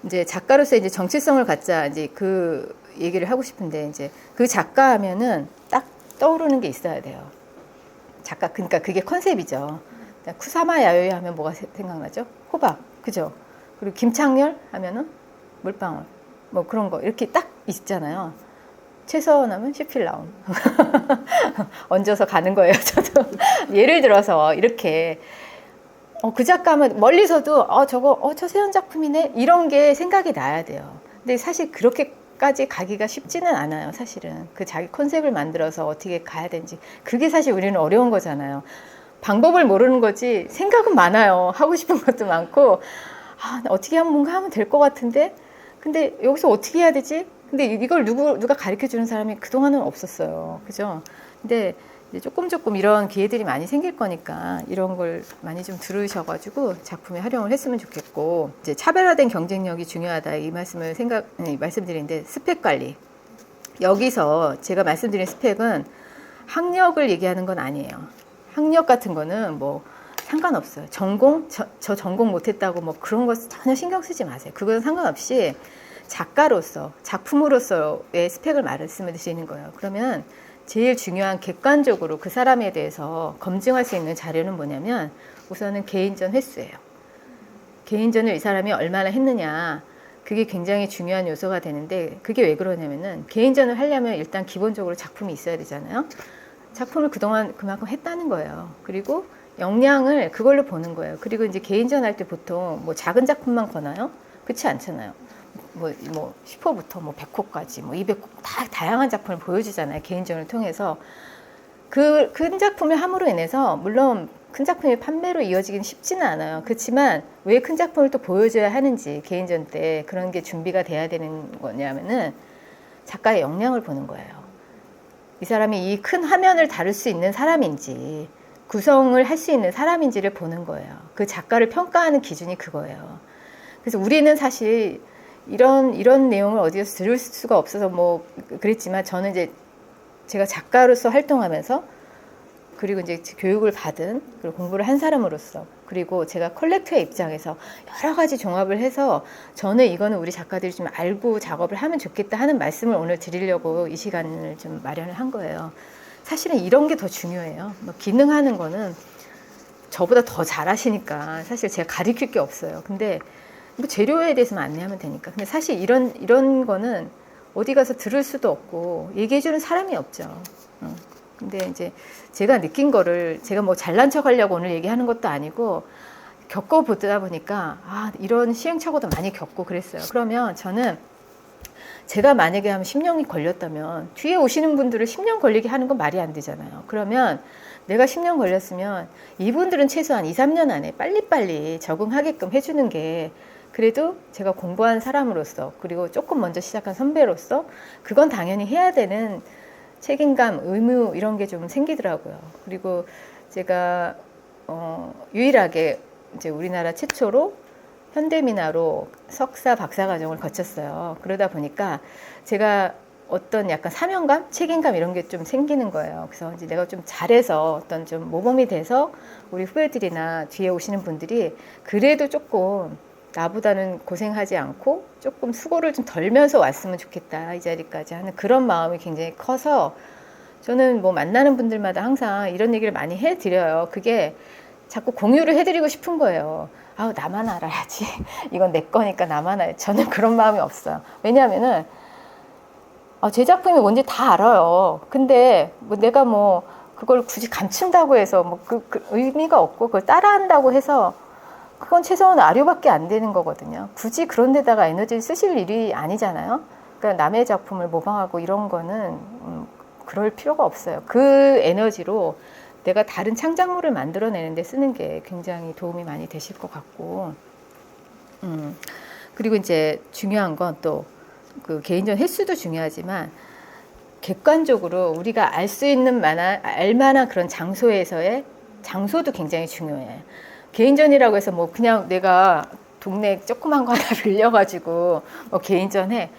이제 작가로서 이제 정체성을 갖자 이제 그 얘기를 하고 싶은데 이제 그 작가 하면은 딱 떠오르는 게 있어야 돼요. 작가 그러니까 그게 컨셉이죠. 쿠사마 야요이 하면 뭐가 생각나죠? 호박, 그죠? 그리고 김창렬 하면은 물방울, 뭐 그런 거 이렇게 딱 있잖아요. 최서원 하면 시필라운 얹어서 가는 거예요. 저도 예를 들어서 이렇게 그 작가면 멀리서도 저거 최세원 작품이네 이런 게 생각이 나야 돼요. 근데 사실 그렇게까지 가기가 쉽지는 않아요. 사실은 그 자기 컨셉을 만들어서 어떻게 가야 되는지 그게 사실 우리는 어려운 거잖아요. 방법을 모르는 거지 생각은 많아요. 하고 싶은 것도 많고 어떻게 하면 뭔가 하면 될 것 같은데 근데 여기서 어떻게 해야 되지? 근데 이걸 누가 가르쳐 주는 사람이 그동안은 없었어요. 그죠? 근데 이제 조금 이런 기회들이 많이 생길 거니까 이런 걸 많이 좀 들으셔가지고 작품에 활용을 했으면 좋겠고 이제 차별화된 경쟁력이 중요하다 이 말씀을 말씀드리는데 스펙 관리 여기서 제가 말씀드린 스펙은 학력을 얘기하는 건 아니에요. 학력 같은 거는 뭐 상관없어요. 전공 저 전공 못했다고 뭐 그런 거 전혀 신경 쓰지 마세요. 그건 상관없이 작가로서 작품으로서의 스펙을 말씀을 드리는 거예요. 그러면 제일 중요한 객관적으로 그 사람에 대해서 검증할 수 있는 자료는 뭐냐면 우선은 개인전 횟수예요. 개인전을 이 사람이 얼마나 했느냐 그게 굉장히 중요한 요소가 되는데 그게 왜 그러냐면은 개인전을 하려면 일단 기본적으로 작품이 있어야 되잖아요. 작품을 그동안 그만큼 했다는 거예요. 그리고 역량을 그걸로 보는 거예요. 그리고 이제 개인전 할 때 보통 뭐 작은 작품만 거나요? 그렇지 않잖아요. 뭐 10호부터 뭐 100호까지 뭐 200호 다 다양한 작품을 보여주잖아요. 개인전을 통해서 그 큰 작품을 함으로 인해서 물론 큰 작품이 판매로 이어지긴 쉽지는 않아요. 그렇지만 왜 큰 작품을 또 보여줘야 하는지 개인전 때 그런 게 준비가 돼야 되는 거냐면은 작가의 역량을 보는 거예요. 이 사람이 이 큰 화면을 다룰 수 있는 사람인지 구성을 할 수 있는 사람인지를 보는 거예요. 그 작가를 평가하는 기준이 그거예요. 그래서 우리는 사실 이런 내용을 어디서 들을 수가 없어서 뭐 그랬지만 저는 이제 제가 작가로서 활동하면서 그리고 이제 교육을 받은 그리고 공부를 한 사람으로서 그리고 제가 컬렉터의 입장에서 여러 가지 종합을 해서 저는 이거는 우리 작가들이 좀 알고 작업을 하면 좋겠다 하는 말씀을 오늘 드리려고 이 시간을 좀 마련을 한 거예요. 사실은 이런 게 더 중요해요. 뭐 기능하는 거는 저보다 더 잘하시니까 사실 제가 가르칠 게 없어요. 근데 뭐 재료에 대해서만 안내하면 되니까. 근데 사실 이런 거는 어디 가서 들을 수도 없고 얘기해주는 사람이 없죠. 근데 이제 제가 느낀 거를 제가 뭐 잘난 척 하려고 오늘 얘기하는 것도 아니고 겪어보다 보니까 이런 시행착오도 많이 겪고 그랬어요. 그러면 저는 제가 만약에 한 10년이 걸렸다면 뒤에 오시는 분들을 10년 걸리게 하는 건 말이 안 되잖아요. 그러면 내가 10년 걸렸으면 이분들은 최소한 2, 3년 안에 빨리빨리 적응하게끔 해주는 게 그래도 제가 공부한 사람으로서 그리고 조금 먼저 시작한 선배로서 그건 당연히 해야 되는 책임감, 의무 이런 게 좀 생기더라고요. 그리고 제가 유일하게 이제 우리나라 최초로 현대미나로 석사 박사 과정을 거쳤어요. 그러다 보니까 제가 어떤 약간 사명감, 책임감 이런 게 좀 생기는 거예요. 그래서 이제 내가 좀 잘해서 어떤 좀 모범이 돼서 우리 후배들이나 뒤에 오시는 분들이 그래도 조금 나보다는 고생하지 않고 조금 수고를 좀 덜면서 왔으면 좋겠다 이 자리까지 하는 그런 마음이 굉장히 커서 저는 뭐 만나는 분들마다 항상 이런 얘기를 많이 해드려요. 그게 자꾸 공유를 해드리고 싶은 거예요. 나만 알아야지. 이건 내 거니까 나만 알아야지. 저는 그런 마음이 없어요. 왜냐하면은 제 작품이 뭔지 다 알아요. 근데 뭐 내가 뭐 그걸 굳이 감춘다고 해서 뭐 그 의미가 없고 그걸 따라한다고 해서 그건 최소한 아료밖에 안 되는 거거든요. 굳이 그런 데다가 에너지를 쓰실 일이 아니잖아요. 그러니까 남의 작품을 모방하고 이런 거는 그럴 필요가 없어요. 그 에너지로 내가 다른 창작물을 만들어내는 데 쓰는 게 굉장히 도움이 많이 되실 것 같고 그리고 이제 중요한 건 또 그 개인전 횟수도 중요하지만 객관적으로 우리가 알 수 있는 알만한 그런 장소에서의 장소도 굉장히 중요해요. 개인전이라고 해서 뭐 그냥 내가 동네 조그만 거 하나 빌려가지고 뭐 개인전 해.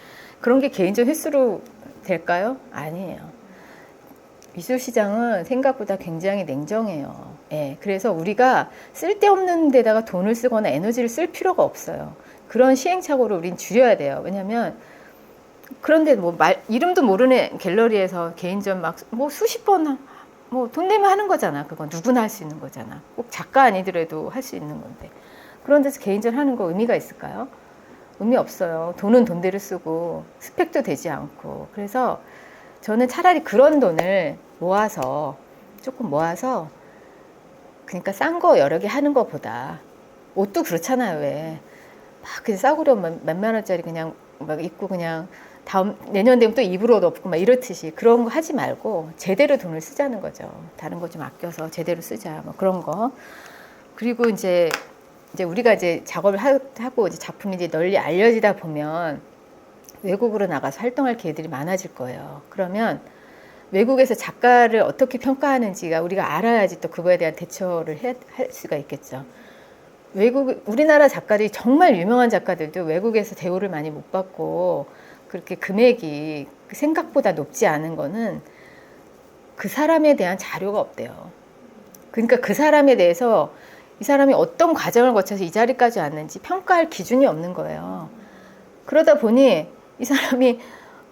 그런 게 개인전 횟수로 될까요? 아니에요. 미술시장은 생각보다 굉장히 냉정해요. 예, 그래서 우리가 쓸데없는 데다가 돈을 쓰거나 에너지를 쓸 필요가 없어요. 그런 시행착오를 우린 줄여야 돼요. 왜냐하면 그런데 뭐 이름도 모르는 갤러리에서 개인전 막 뭐 수십 번 뭐 돈 내면 하는 거잖아. 그건 누구나 할 수 있는 거잖아. 꼭 작가 아니더라도 할 수 있는 건데. 그런 데서 개인전 하는 거 의미가 있을까요? 의미 없어요. 돈은 돈대로 쓰고 스펙도 되지 않고. 그래서 저는 차라리 그런 돈을 모아서 조금 모아서 그러니까 싼 거 여러 개 하는 거보다 옷도 그렇잖아요. 왜 막 그냥 싸구려 몇만 원짜리 그냥 막 입고 그냥 다음 내년 되면 또 입을 옷 없고 막 이렇듯이 그런 거 하지 말고 제대로 돈을 쓰자는 거죠. 다른 거 좀 아껴서 제대로 쓰자 뭐 그런 거. 그리고 이제 우리가 이제 작업을 하고 이제 작품이 이제 널리 알려지다 보면 외국으로 나가서 활동할 기회들이 많아질 거예요. 그러면 외국에서 작가를 어떻게 평가하는지가 우리가 알아야지 또 그거에 대한 대처를 할 수가 있겠죠. 우리나라 작가들이 정말 유명한 작가들도 외국에서 대우를 많이 못 받고 그렇게 금액이 생각보다 높지 않은 거는 그 사람에 대한 자료가 없대요. 그러니까 그 사람에 대해서 이 사람이 어떤 과정을 거쳐서 이 자리까지 왔는지 평가할 기준이 없는 거예요. 그러다 보니 이 사람이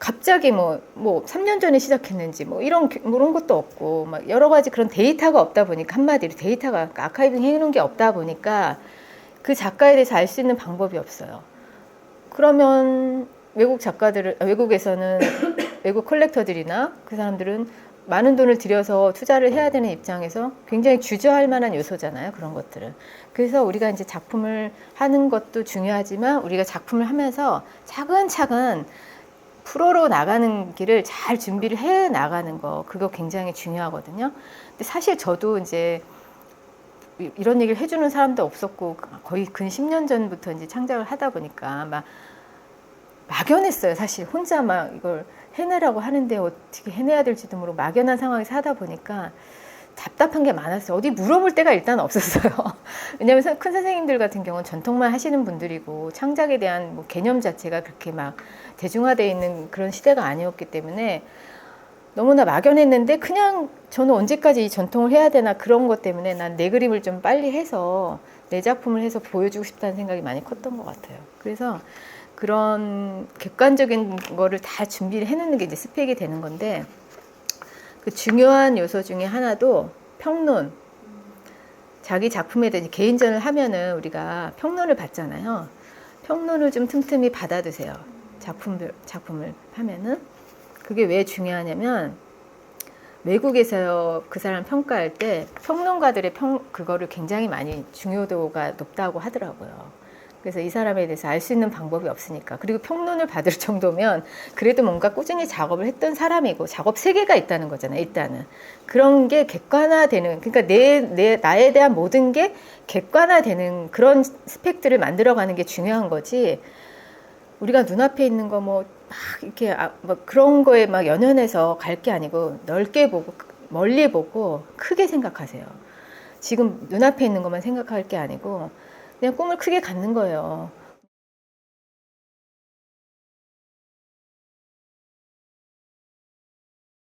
갑자기 뭐 3년 전에 시작했는지 뭐 이런 것도 없고 막 여러 가지 그런 데이터가 없다 보니까 한마디로 데이터가 아카이빙 해놓은 게 없다 보니까 그 작가에 대해서 알 수 있는 방법이 없어요. 그러면 외국에서는 외국 컬렉터들이나 그 사람들은 많은 돈을 들여서 투자를 해야 되는 입장에서 굉장히 주저할 만한 요소잖아요. 그런 것들은. 그래서 우리가 이제 작품을 하는 것도 중요하지만 우리가 작품을 하면서 차근차근 프로로 나가는 길을 잘 준비를 해 나가는 거 그거 굉장히 중요하거든요. 근데 사실 저도 이제 이런 얘기를 해주는 사람도 없었고 거의 근 10년 전부터 이제 창작을 하다 보니까 막 막연했어요. 사실 혼자 막 이걸 해내라고 하는데 어떻게 해내야 될지도 모르고 막연한 상황에서 하다 보니까 답답한 게 많았어요. 어디 물어볼 데가 일단 없었어요. 왜냐하면 큰 선생님들 같은 경우는 전통만 하시는 분들이고 창작에 대한 뭐 개념 자체가 그렇게 막 대중화되어 있는 그런 시대가 아니었기 때문에 너무나 막연했는데 그냥 저는 언제까지 이 전통을 해야 되나 그런 것 때문에 난 내 그림을 좀 빨리 해서 내 작품을 해서 보여주고 싶다는 생각이 많이 컸던 것 같아요. 그래서 그런 객관적인 거를 다 준비를 해놓는 게 이제 스펙이 되는 건데 그 중요한 요소 중에 하나도 평론. 자기 작품에 대해 개인전을 하면은 우리가 평론을 받잖아요. 평론을 좀 틈틈이 받아두세요. 작품을 하면은. 그게 왜 중요하냐면 외국에서 그 사람 평가할 때 평론가들의 그거를 굉장히 많이 중요도가 높다고 하더라고요. 그래서 이 사람에 대해서 알 수 있는 방법이 없으니까. 그리고 평론을 받을 정도면 그래도 뭔가 꾸준히 작업을 했던 사람이고 작업 세계가 있다는 거잖아요. 일단은 그런 게 객관화되는, 그러니까 나에 대한 모든 게 객관화되는 그런 스펙들을 만들어가는 게 중요한 거지. 우리가 눈앞에 있는 거 막 이렇게 뭐 그런 거에 막 연연해서 갈 게 아니고 넓게 보고 멀리 보고 크게 생각하세요. 지금 눈앞에 있는 것만 생각할 게 아니고 그냥 꿈을 크게 갖는 거예요.